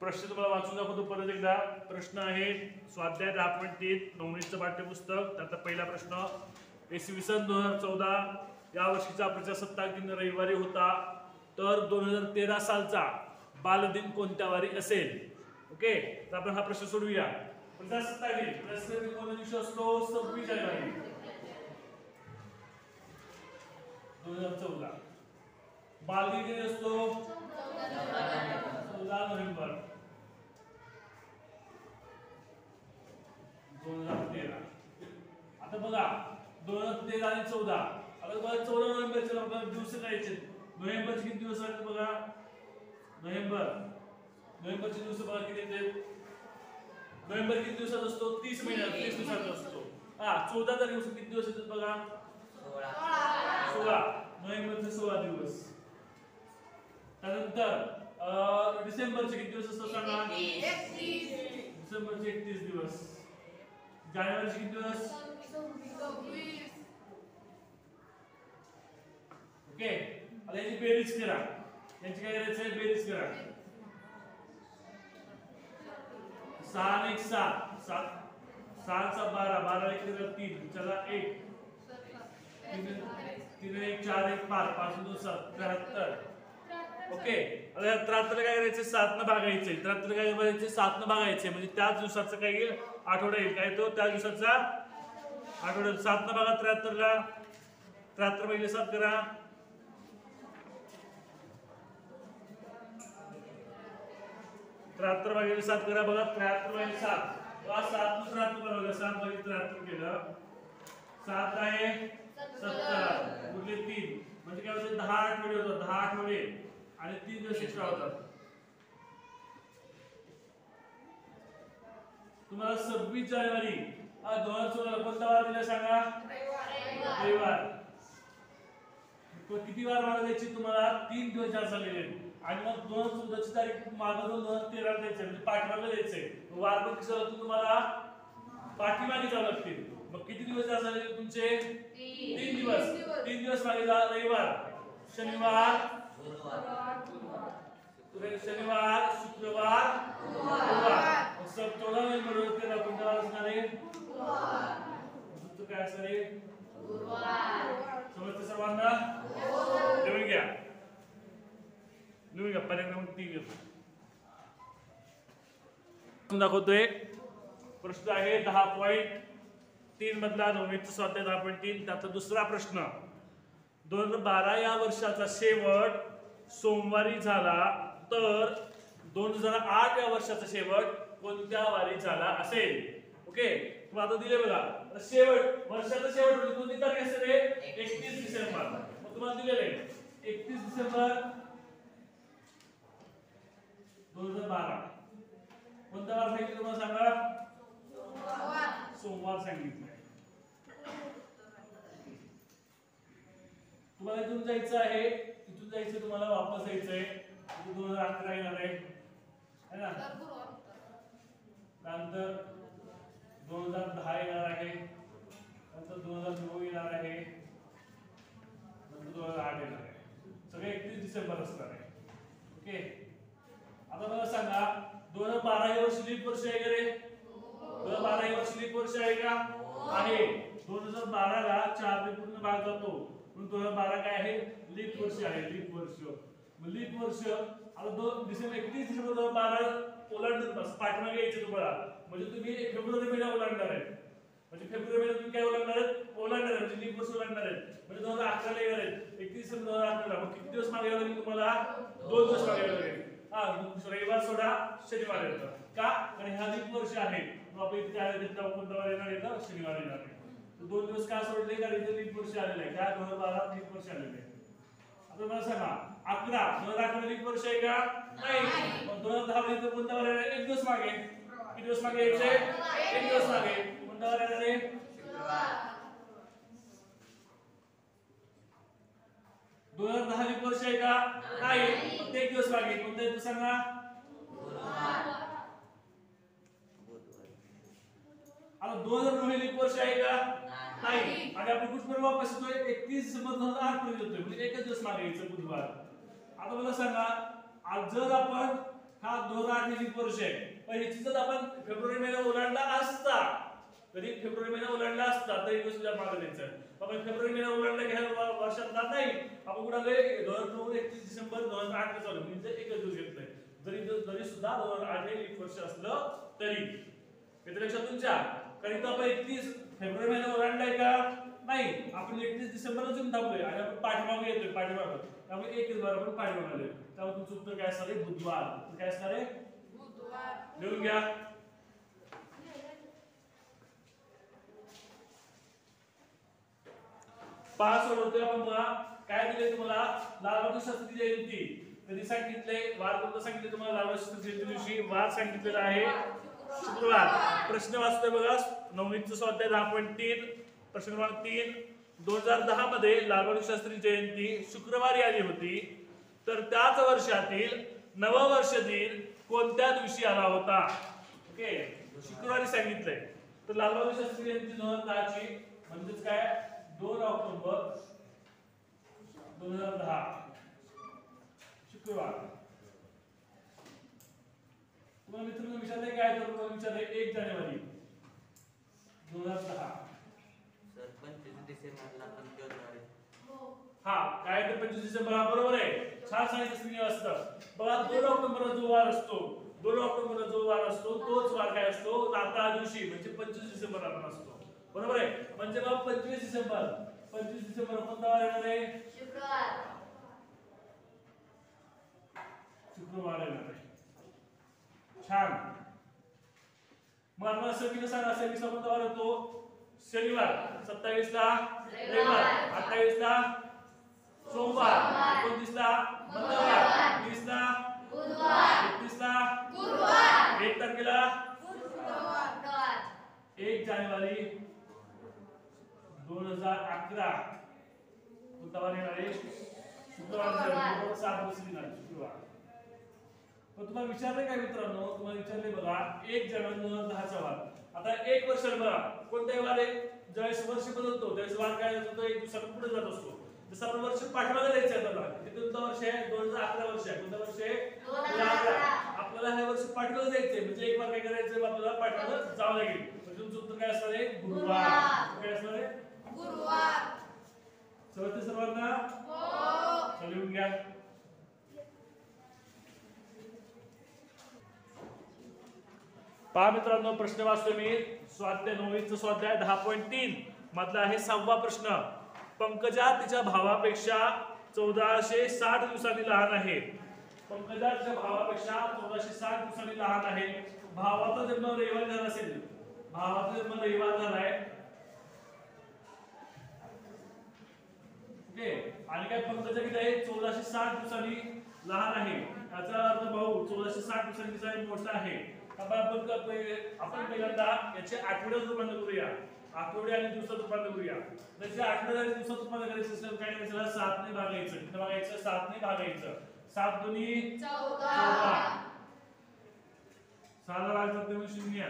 प्रश्न तुम्हाला वाचून दाखवतो परत एकदा. प्रश्न आहे स्वाध्याय 10.3 नवनीतचं पाठ्यपुस्तक. त्याचा पहिला प्रश्न, इसवी सन 2014 या वर्षीचा प्रजासत्ताक दिन रविवारी होता, तर 2013 सालचा बालदिन कोणत्या वारी असेल? ओके, तर आपण हा प्रश्न सोडूया. प्रजासत्ताक दिन कोणत्या दिवशी असतो? 26 जानेवारी 2014. बालदिन कधी असतो? 14 नोव्हेंबर 2013. आता बघा 2013 आणि 14, आता बघा 14 नोव्हेंबरचे आपल्याला दिवस काढायचे. नोव्हेंबरचे किती दिवस आहेत बघा. नोव्हेंबरचे दिवस बघा किती आहेत. नोव्हेंबर किती दिवसात असतो? 30 महिन्यात 30 दिवसात असतो. 14 तारीख किती दिवस येतात बघा. 16 नोव्हेंबरचे 16 दिवस. त्यानंतर डिसेंबरचे किती दिवस असतात सांगा. डिसेंबरचे 31 दिवस. जानेवारीचे किती दिवस? 26. ओके, आता याची बेरीज करा. यांची काय करायचं आहे? बेरीज करा. 6 आणि 1 7 7 6 चा 12 12 1 3 चला 1 3 1 4 1 5 5 2 7 73. ओके, आता 73 काय करायचे? 7 न भागायचे. 73 काय करायचे? 7 न भागायचे, म्हणजे त्याच दिवसाचा काय येईल? आठवडा येईल. काय तो त्या दिवसाचा आठवडा. 7 न भागा 73 ला. 73 भागिले 7 करा. 73 भागिले 7 करा. बघा 73 भागिले 7 बघा 7 न 73 बघा 7 भागिले 73 केलं. 7 आहे 70 गुणिले 3 म्हणजे काय होतं? 10 आठवडे होतात. 10 आठवडे आणि 3 दिवस एक्स्ट्रा होतात. तुम्हाला 26 जानेवारी 2014 कोणता वार दिला सांगा? रविवार. किती वार मागे द्यायची तुम्हाला? 3 दिवस जास्त झालेले. आणि मग 2014 ची तारीख मागे 2013 द्यायचे, म्हणजे पाठीमागे द्यायचे. वार पण कसं होतं तुम्हाला? पाठीमागे जावं लागतील. मग किती दिवस जास्त झाले तुमचे? 3 दिवस. 3 दिवस मागे जा. रविवार, शनिवार, शनिवार, शुक्रवार, गुरुवार. सब 14 नोव्हेंबर तेरा कोणता वार असणार आहे? काय असणार आहे? समजतं सर्वांना? लिहून घ्या. लिहून घ्या. पर्याय क्रमांक 3 घेतो. दाखवतोय. प्रश्न आहे 10.3 मधला नवनीतचा स्वाध्याय 10.3. त्याचा दुसरा प्रश्न, 2012 या वर्षाचा शेवट सोमवारी झाला, तर 2008 या वर्षाचा शेवट कोणत्या वारी झाला असेल? ओके, तुम्हाला आता दिले बघा. शेवट वर्षाचा शेवट म्हणजे कोणती तारीख असेल? 31 डिसेंबर. मग तुम्हाला दिलेले 31 डिसेंबर 2012. कोणता वार सांगितलं तुम्हाला सांगा? सोमवार सांगितलंय. तुम्हाला इथून जायचं आहे, इथून जायचं तुम्हाला वापस यायचंय. 2011 येणार आहे ना. नंतर 2010 येणार आहे. नंतर 2009 येणार आहे. नंतर 2008 येणार आहे. सगळे 31 डिसेंबर असणार आहे. ओके, आता मला सांगा 2012 हे वर्ष लीप वर्ष आहे का रे? 2012 हे वर्ष लीप वर्ष आहे का? आहे. 2012 ला 4 ने पूर्ण भाग जातो, म्हणून 2012 काय आहे? लीप वर्ष आहे. लीप वर्ष. मग लीप वर्ष आता 2 डिसेंबर 31 डिसेंबर 2012 ओलांडून बस पाठीमागे यायचे तुम्हाला, म्हणजे तुम्ही फेब्रुवारी महिना ओलांडणार आहे. म्हणजे फेब्रुवारी महिन्यात तुम्ही काय ओलांडणार आहेत? ओलांडणार आहे, म्हणजे लीप वर्ष ओलांडणार आहेत. म्हणजे 2011 ला येणार आहेत. 31 डिसेंबर 2011. मग किती दिवस मागे लागेल तुम्हाला? 2 दिवस मागे लागेल. रविवार सोडा, शनिवार येतं. का? कारण हा लीप वर्ष आहे. मग आपण इथे काय घेतलं? कोणता वार येणार आहे? शनिवार येणार आहे. 2 दिवस का सोडले? कारण इथे लीप वर्ष आलेलं आहे. काय? 2012 लीप वर्ष आलेलं आहे. आता मला सांगा 11 2011 लीप वर्ष आहे का? नाही. मग 2010 मध्ये कोणता वार येणार? 1 दिवस मागे. किती दिवस मागे यायचे? 1 दिवस मागे. कोणता वार येणार आहे? शुक्रवार. 2010 लीप वर्ष आहे का? नाही. फक्त 1 दिवस मागे. कोणता येतो सांगा? गुरुवार. आता 2009 लीप वर्ष आहे का? नाही. आणि आपण कुठपर्यंत वापस येतोय? 31 डिसेंबर 2008 पर्यंत येतोय, म्हणजे 1 दिवस मागे यायचं बुधवार. आता मला सांगा, आज जर आपण हा 2008 2008 ही लीप वर्ष आहे, पण ह्याची जर आपण फेब्रुवारी महिना ओलांडला असता, कधी फेब्रुवारी महिना ओलांडला असता तर एक दिवस मागे द्यायचं. आपण फेब्रुवारी महिना ओलांडला की ह्या वर्षातला नाही, आपण कुठे 31 डिसेंबर 2008 चालू म्हणजे एकच दिवस घेतलंय. जरी सुद्धा 2008 हे लीप वर्ष असलं तरी. येते लक्षात तुमच्या? कारण इथं आपण 31 फेब्रुवारी महिना ओलांडलाय का नाही, आपण 31 डिसेंबरला जून थांबलोय आणि आपण पाठीमागे येतोय पाठीमागे, त्यामुळे 21 बार आपण पाठीमागे आलोय. त्यामुळे तुमचं उत्तर काय असणार आहे? बुधवार. काय असणार आहे? बुधवार. लिहून घ्या. पास होतोय आपण बघा. काय दिले तुम्हाला? लाल बहादूर शास्त्री जयंती कधी सांगितले? वार कोणता सांगितले तुम्हाला? लाल बहादूर शास्त्री जयंती दिवशी वार सांगितलेला आहे शुक्रवार. प्रश्न वाचतोय बघा. 9वीचा स्वाध्याय 10.3 प्रश्न क्रमांक 3. 2010 मध्ये लाल बहादूर शास्त्री जयंती शुक्रवारी आली होती, तर त्याच वर्षातील नववर्ष दिन कोणत्या दिवशी आला होता? ओके, शुक्रवारी सांगितलंय. तर लाल बहादूर शास्त्री जयंती 2010 ची म्हणजेच काय 2 ऑक्टोबर 2010 शुक्रवार. तुम्हाला मित्रांनो विचारले काय? तर तुम्हाला विचारले 1 जानेवारी 2010. सर 25 डिसेंबरला पण फेब्रुवारी. हा काय तर 25 डिसेंबर हा बरोबर आहे. छान सांगितलं तुम्ही असतं. बघा 2 ऑक्टोबरला जो वार असतो, 2 ऑक्टोबरला जो वार असतो तोच वार काय असतो? त्या दिवशी म्हणजे 25 डिसेंबरला पण असतो. बरोबर आहे. म्हणजे बघा 25 डिसेंबर कोणता वार येणार आहे? शुक्रवार येणार आहे. छान. मग आता 26 सांगा. 26 कोणता वार येतो? शनिवार. 27 ला रविवार. 28 ला सोमवार. 29 ला मंगळवार. 30 ला बुधवार. 31 ला गुरुवार. 1 तारखेला शुक्रवार. 1 जानेवारी 2011 कोणता वार येणार आहे? शुक्रवार. 7 दिवस येणार शुक्रवार. पण तुम्हाला विचारले काय मित्रांनो? तुम्हाला विचारले बघा 1 जानेवारी 2010 चा वार. आता 1 वर्ष बघा कोणताही वार आहे ज्यावेळेस वर्ष बदलतो त्यावेळेस वार काय होतो? 1 दिवसाने पुढे जात असतो. जसं आपण वर्ष पाठीमागे जायचं आहे आपल्याला. हे कोणतं वर्ष आहे? 2011 वर्ष आहे. कोणतं वर्ष आहे? 2011. आपल्याला हे वर्ष पाठीमागे जायचंय म्हणजे एक वार काय करायचं? आपल्याला पाठीमागे जावं लागेल. म्हणजे तुमचं उत्तर काय असणार आहे? गुरुवार. काय असणार आहे? गुरुवार. समजते सर्वांना? हो. लिहून घ्या. पहा मित्रांनो प्रश्न वाचतो मी. स्वाध्याय 9वीचा स्वाध्याय 10.3 मधला आहे 6वा प्रश्न. पंकजा तिच्या भावापेक्षा 1460 दिवसांनी लहान आहे. पंकजा तिच्या भावापेक्षा 1460 दिवसांनी लहान आहे. भावाचा जन्म रविवारी झाला असेल. भावाचा जन्म रविवार झालाय. ओके, आणि काय पंकजा किती आहे? 1460 दिवसांनी लहान आहे. याचा अर्थ भाऊ 1460 दिवसांनी मोठा आहे. आपण पहिल्यांदा याचे आठवड्यात रूपांतर करूया. आठवडे आणि दिवसात रूपांतर करूया. जर आठवडे आणि दिवसात रूपांतर करायचं असेल काय करायचं? 7 ने भागायचं. किती भागायचं? 7 ने भागायचं. 7 दुनी 14. 6 ला भागायचं म्हणजे 0.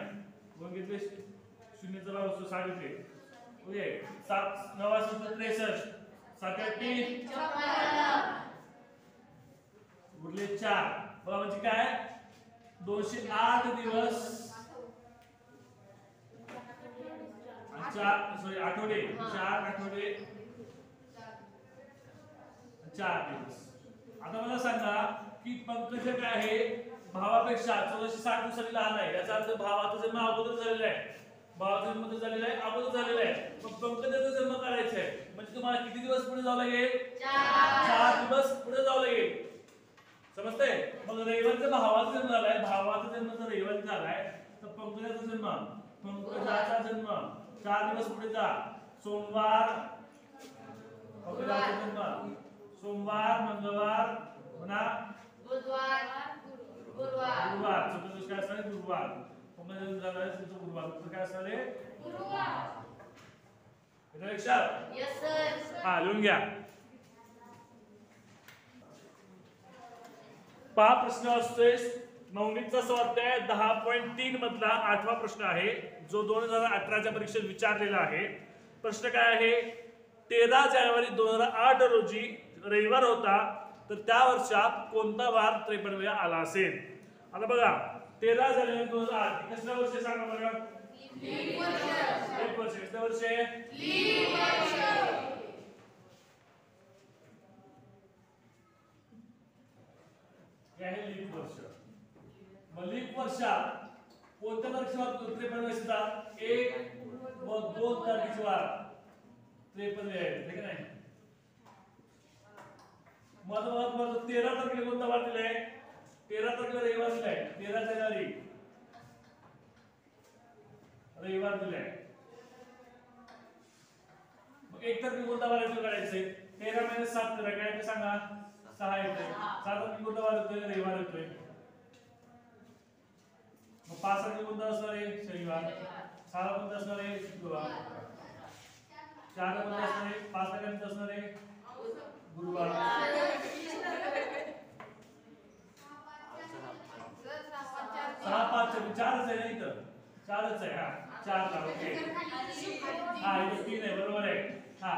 मग घेतले शून्याचा भाग असतो 6 घेतले. ओके, 7 9 63. 7 8 उरले 4. बघा म्हणजे काय 208 दिवस 4 आठवडे 4 आठवडे 4 दिवस. आता मला सांगा की पंकज काय आहे? भावापेक्षा 1460 दिवसांनी लहान आहे. याचा अर्थ भावाचा जन्म अगोदर झालेला आहे. भावाचा जन्म झालेला आहे अगोदर झालेला आहे. मग पंकजाचा जन्म करायचा आहे म्हणजे तुम्हाला किती दिवस पुढे जावं लागेल? 4 दिवस पुढे जावं लागेल. समजतंय? मग रविवारचा भावाचा जन्म झालाय. भावाचा जन्म जर रविवारी झालाय तर पंकजाचा जन्म 4 दिवस पुढे जा. सोमवार पंकजाचा जन्म सोमवार, मंगळवार पुन्हा बुधवार, गुरुवार. चौथा दिवस काय असणार? गुरुवार. पंकजाचा जन्म झालाय तुमचा गुरुवार. तर काय असणार आहे? गुरुवार. येतं लक्षात? Yes sir. हा लिहून घ्या. पहा प्रश्न असतोय 9वीचा स्वाध्याय 10.3 मधला 8वा प्रश्न आहे जो 2018च्या परीक्षेत विचारलेला आहे. प्रश्न काय आहे? 13 जानेवारी 2008 रोजी रविवार होता, तर त्या वर्षात कोणता वार 53 आला असेल? आता बघा 13 जानेवारी 2008 कसलं वर्ष आहे सांगा बरं. लीप वर्ष. कसलं वर्ष आहे. हे आहे लीप वर्ष. मग लीप वर्षात कोणत्या तारखेची वार 53 वर्ष येतात. 1 व 2 तारखेची वार 53 आहे ठीक आहे. मग तुम्हाला 13 तारखेला कोणता वार दिलाय. 13 तारखेला रविवार दिलाय. 13 जानेवारी रविवार दिलाय. मग 1 तारखेला कोणता वार येतो काढायचंय. 13 महिने 7 करा काय ते सांगा. 6 येतोय. 7 तारखेला कोणता वार येतोय. रविवार येतोय. मग 5 तारखेला कोणता असणार आहे. शनिवार. 6 ला कोणता असणार आहे. शुक्रवार. 4 ला कोणता असणार आहे. 5 ला कोणता असणार आहे. गुरुवार. 6 5 4च आहे ना इथं. 4च आहे. हा 4 ला ओके. हा इथं 3 आहे बरोबर आहे. हा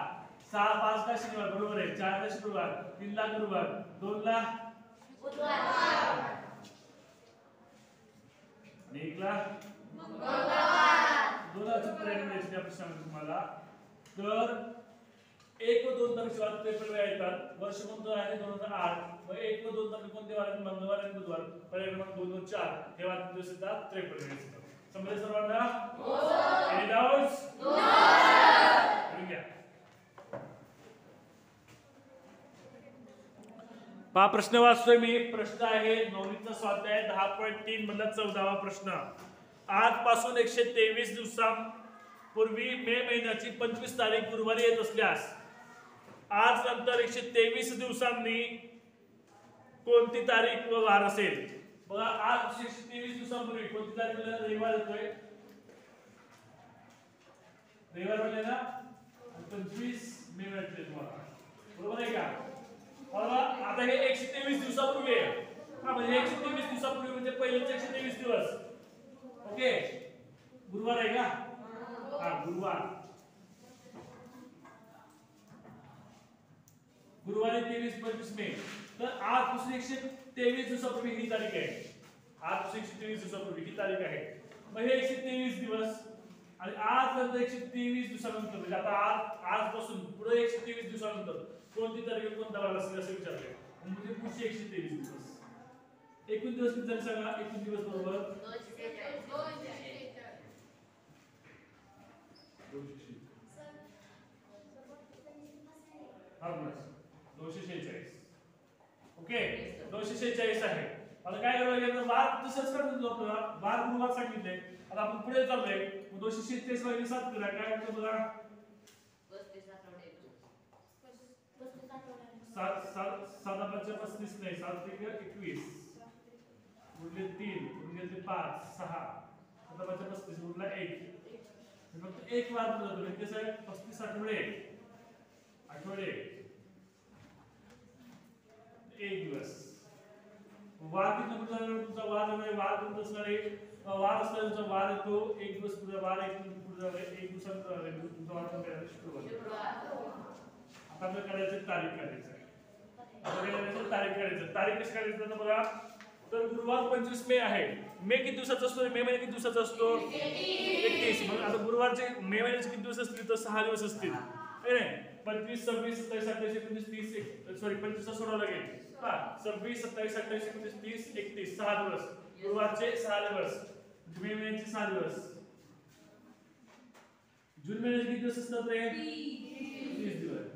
6 5 ला शनिवार बरोबर आहे. 4 ला शुक्रवार. 3 ला गुरुवार. 2 ला बुधवार. 1 ला मंगळवार. 2 ला शुक्रवार द्यायचे त्या प्रश्नामध्ये तुम्हाला. तर 1 व 2 तारखेची वार पेपर वेळा येतात. वर्ष कोणतं आहे 2008. मग 1 व 2 तारखे कोणते वार आहेत. मंगळवार आणि बुधवार. पर्याय क्रमांक 2 व 4 हे वार दिवस येतात. 53 दिवस येतात. समजले सर्वांना. Any doubts. पहा प्रश्न वाचतोय मी. प्रश्न आहे नवनीतचा स्वाध्याय 10.3 मधला 14वा प्रश्न. आजपासून 123 दिवसांपूर्वी मे महिन्याची 25 तारीख गुरुवारी येत असल्यास आज नंतर 123 दिवसांनी कोणती तारीख व वार असेल. बघा आज 123 दिवसांपूर्वी कोणती तारीख. रविवार येतोय. रविवार म्हणजे ना 25 मे मिळते तुम्हाला बरोबर आहे का. आता हे 123 दिवसापूर्वी आहे. हा म्हणजे 123 दिवसापूर्वी म्हणजे पहिलेच 123 दिवस. ओके गुरुवार आहे का. हा गुरुवार. गुरुवारी 23-25 मे. तर आजपासून 123 दिवसापूर्वी ही तारीख आहे. आजपासून 123 दिवसापूर्वी ही तारीख आहे. मग हे 123 दिवस आणि आज नंतर 123 दिवसानंतर म्हणजे आता आजपासून पुढे 123 दिवसानंतर कोणती तारीख कोणता वार असेल असं विचारलंय. म्हणजे पुढचे 123 दिवस. एकूण दिवस किती झाले सांगा. एकूण दिवस बरोबर 246. ओके 246 आहे. आता काय करावं लागेल. वार तसंच करतो आपल्याला. वार गुरुवार सांगितले. आता आपण पुढे चाललोय. 246 वाजले 7 करा काय होतं बघा. 7 35 नाही 7 21 उरले 3 उरले 5 6 7 35 उरला 1. फक्त एक वार जातो म्हणजे कसं आहे 35 आठवडे 1 दिवस. वार किती नंबर तुमचा वार आहे. वार कोणता असणार आहे. वार असणार तुमचा वार येतो 1 दिवस पुढे वार 1 दिवस पुढे जावे 1 दिवसानंतर तुमचा वार कोणता आहे शुक्रवार. आता आपल्याला करायचं तारीख काढायचं आहे. आपल्याला तारीख काढायचं. तारीख कशी काढायचं बघा. तर गुरुवार 25 मे आहे. मे किती दिवसाचा असतो. मे महिना किती दिवसाचा असतो 31. मग आता गुरुवारचे मे महिन्याचे किती दिवस असतील तर 6 दिवस असतील. 25 26 27 28 29 30 सॉरी 25 सोडावं लागेल. हा 26 27 28 29 30 31 6 दिवस. गुरुवारचे 6 दिवस. मे महिन्याचे 6 दिवस. जून महिन्याचे किती दिवस असतात रे 30 दिवस.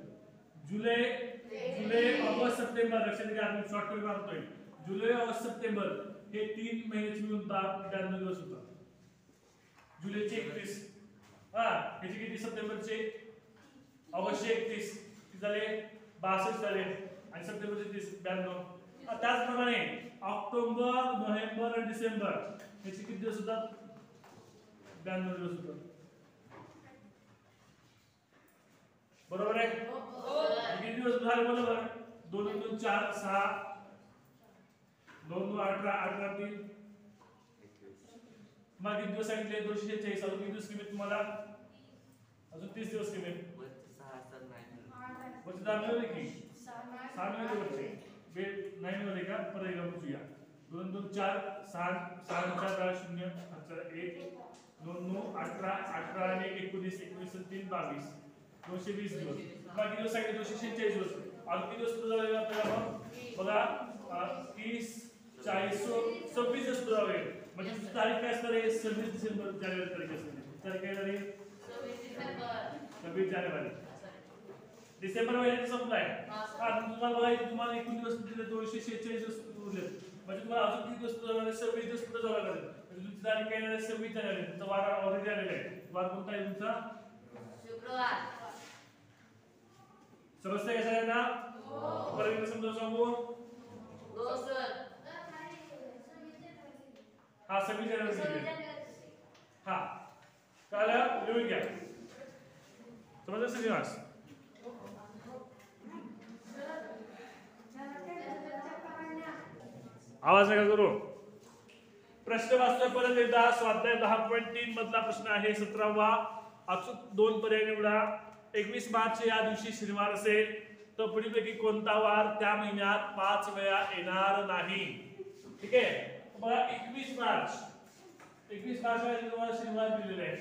जुलै ऑगस्ट सप्टेंबर लक्षात घ्या. आपण शॉर्ट कट मारतोय. जुलै ऑगस्ट सप्टेंबर हे 3 महिन्याची मिळून 92 दिवस होतात. जुलैचे 31 हा ह्याचे किती सप्टेंबरचे ऑगस्टचे 31 किती झाले 62 झाले आणि सप्टेंबरचे 30 92. त्याचप्रमाणे ऑक्टोबर नोव्हेंबर आणि डिसेंबर ह्याचे किती दिवस होतात 92 दिवस होतात. बरोबर आहे. किती दिवस झाले बरोबर. 2 2 4 6 2 2 18 18 3 मग किती दिवस सांगितले 246. अजून किती दिवस किती तुम्हाला अजून 30 दिवस किती वरती 10 मिळाले की 6 मिळाले वरती 9 मिळाले का. परत एकदा बघूया. 2 2 4 6 6 4 0 1 2 9 18 18 आणि 19 19 3 22 220 दिवस. बाकी दिवस सांगितले 246 दिवस. अजून किती दिवस पुढे जावे आपल्याला मग बघा 30 40 26 दिवस पुढे जावे. म्हणजे तुझी तारीख काय असणार आहे 26 डिसेंबर जानेवारी तारीख असणार. तारीख काय झाली 26 जानेवारी. डिसेंबर महिन्यात संपलाय. तुम्हाला बघा तुम्हाला एकूण दिवस दिले 246 दिवस उरले. म्हणजे तुम्हाला अजून किती दिवस पुढे 26 दिवस पुढे जावं लागेल. म्हणजे तुमची तारीख काय आहे 26 जानेवारी. तुमचा वार ऑलरेडी आलेला आहे. वार कोणता आहे तुमचा शुक्रवार. समजतंय का सगळ्यांना? परत एकदा समजावून सांगू. हो सर. हा 26 जानेवारी. हा कळलं लिहून घ्या. समजलं श्रीनिवास? आवाज नका करू. प्रश्न वाचतोय परत एकदा. स्वाध्याय 10.3 मधला प्रश्न आहे 17वा. अचूक 2 पर्याय निवडा. 21 मार्च या दिवशी शनिवार असेल तर पुढीलपैकी कोणता वार त्या महिन्यात 5 वेळा येणार नाही. ठीक आहे. बघा 21 मार्च या तुम्हाला शनिवार दिलेला आहे.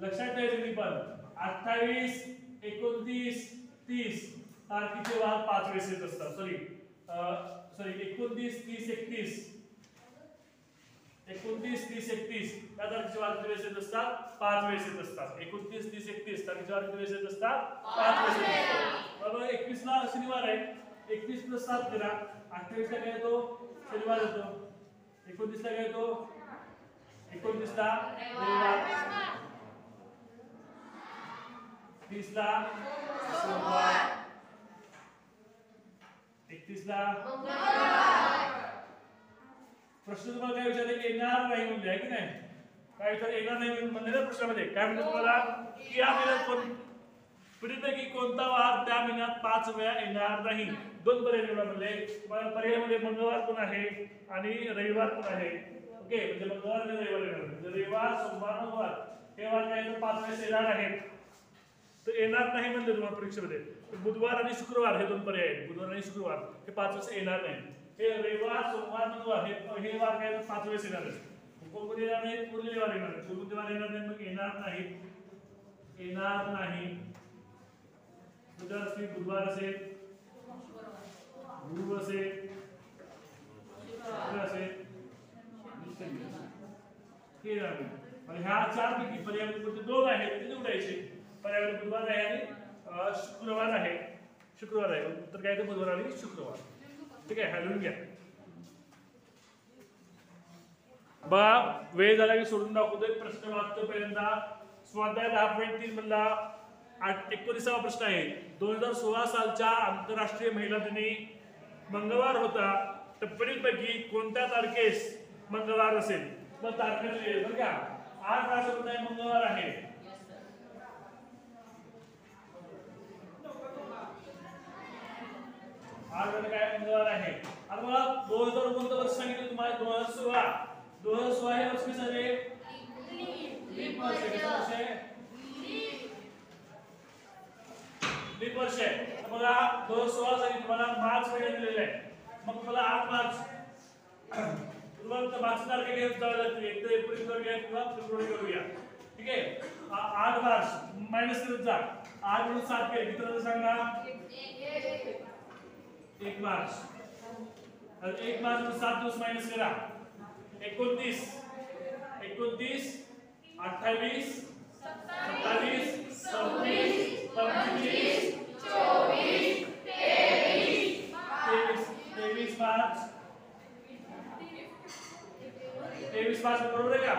लक्षात ठेवा तुम्ही पण 28 29 30 तारखेचे वार 5 वेळेस येत असतात. सॉरी 29 30 31 या तारखेचे वार किती वेळेस येत असतात 5 वेळेस येत असतात. 29 30 31 तारखेचे वार किती वेळेस येत असतात 5 वेळेस येत असतात. बरोबर. 21 ला शनिवार आहे. 21 + 7 करा. 28 ला काय येतो शनिवार येतो. 29 ला काय येतो 29 ला रविवार. 30 ला सोमवार. 31 ला मंगळवार. प्रश्न तुम्हाला काय विचारले येणार नाही म्हणजे आहे की नाही. काय विचार येणार नाही म्हणजे प्रश्नामध्ये काय म्हणतात तुम्हाला की या महिन्यात पुढीलपैकी कोणता वार त्या महिन्यात 5 वेळा येणार नाही. 2 पर्याय निवडा. म्हणजे पर्यायामध्ये मंगळवार पण आहे आणि रविवार पण आहे. ओके. म्हणजे मंगळवार आणि रविवार येणार. रविवार सोमवार मंगळवार हे वार काय 5 वेळेस येणार आहेत. तर येणार नाही म्हणजे तुम्हाला परीक्षेमध्ये बुधवार आणि शुक्रवार हे 2 पर्याय आहेत. बुधवार आणि शुक्रवार हे 5 वेळेस येणार नाही. हे रविवार सोमवार मंगळवार हे वार काय 5 वेळेस येणार आहेत. कोणकोणते येणार नाहीत उरलेले वार येणार आहेत. कोणकोणते वार येणार नाहीत मग येणार नाही. बुधवार असेल गुरु असेल शुक्र असेल हे येणार नाही. आणि ह्या 4 पैकी पर्यायामध्ये कोणते 2 आहेत ते निवडायचे. पर्यायामध्ये बुधवार आहे आणि शुक्रवार आहे. उत्तर काय येतं बुधवार आणि शुक्रवार. ठीक आहे. लिहून घ्या. बघा वेळ झाला की सोडून दाखवतोय. प्रश्न वाचतो पहिल्यांदा. स्वाध्याय 10.3 मधला 19वा प्रश्न आहे. 2016 सालच्या आंतरराष्ट्रीय महिला दिनी मंगळवार होता तर पुढीलपैकी कोणत्या तारखेस मंगळवार असेल. मग तारखेचे बरं का 8 तारखेला मंगळवार आहे. आज काय मंगळवार आहे. आता मला 2000 कोणतं वर्ष सांगितलं तुम्हाला 2016 हे वर्ष कसं आहे लीप वर्ष आहे. लीप वर्ष आहे. तर बघा 2016 साठी तुम्हाला मार्च महिना दिलेला आहे. मग तुम्हाला 8 मार्च तुम्हाला मार्च तारखे घेऊन जावं लागते. एक तर एप्रिल करूया किंवा फेब्रुवारी करूया. ठीक आहे. 8 मार्च मायनस करत जा. 8 म्हणून 7 केले किती होतं सांगा 1 मार्च. तर 1 मार्च म्हणून 7 दिवस मायनस करा. 29 28 27 26 25 24 23 मार्च 23 मार्च बरोबर आहे का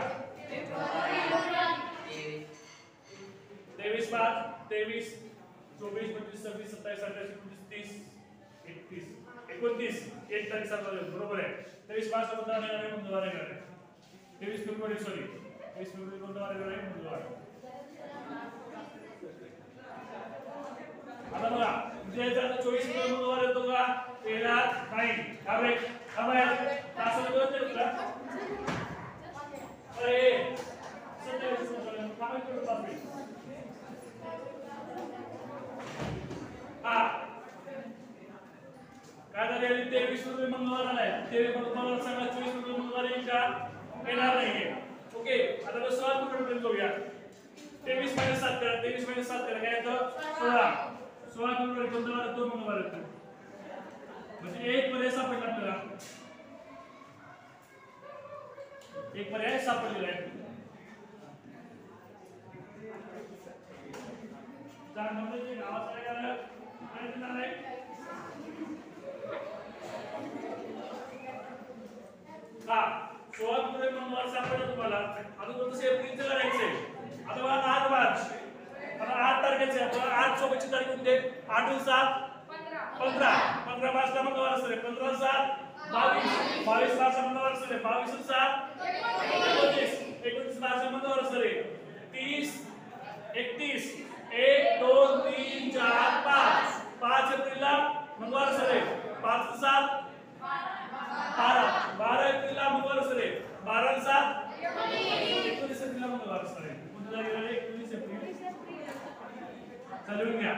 23 मार्च 23 24 25 26 27 28 29 30 31 एक तारीख सांगितलं बरोबर आहे. 23 मार्च कोणता येणार आहे मंगळवार येणार आहे. 23 फेब्रुवारी सॉरी 23 फेब्रुवारी कोणता येणार आहे मंगळवार. आता बघा म्हणजे जर 24 फेब्रुवारी मंगळवार येतो का येणार नाही. का रे का बाहेर तास होतं का अरे सध्या काय करू बापरे. हा काय झाले 23 रुपये मंगळवार आलाय 23 मंगळवार सांगा 24 रुपये मंगळवार येईल का येणार नाहीये ओके आता आपण 16 रुपये जाऊया 23 - 7 करा 23 - 7 करा काय येतं 16 फेब्रुवारी कोणता वार तो मंगळवार येतो म्हणजे एक पर्याय सापडला आपल्याला एक पर्याय सापडलेला आहे चार नंबरचे नाव काय झालं काय देणार आहे का 16 फेब्रुवारी मंगळवार सापडलं तुम्हाला आता कोणतं एप्रिलचं करायचंय आता बघा 8 मार्च आता 8 तारखेचे आहे 8 सोबतची तारीख कोणती 8 × 7 15 मार्चला मंगळवार असेल 15 × 7 22 मार्चला मंगळवार असेल 22 × 7 29 मार्चला मंगळवार असेल 30 31 1 2 3 4 5 एप्रिलला मंगळवार असेल 5 × 7 12 एप्रिलला मंगळवार असेल 12 × 7 19 एप्रिलला मंगळवार असेल कोणत्या तारखेला 19 एप्रिल चालवून घ्या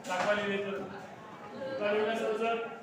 दाखवा लिहिलं चालवण्याचं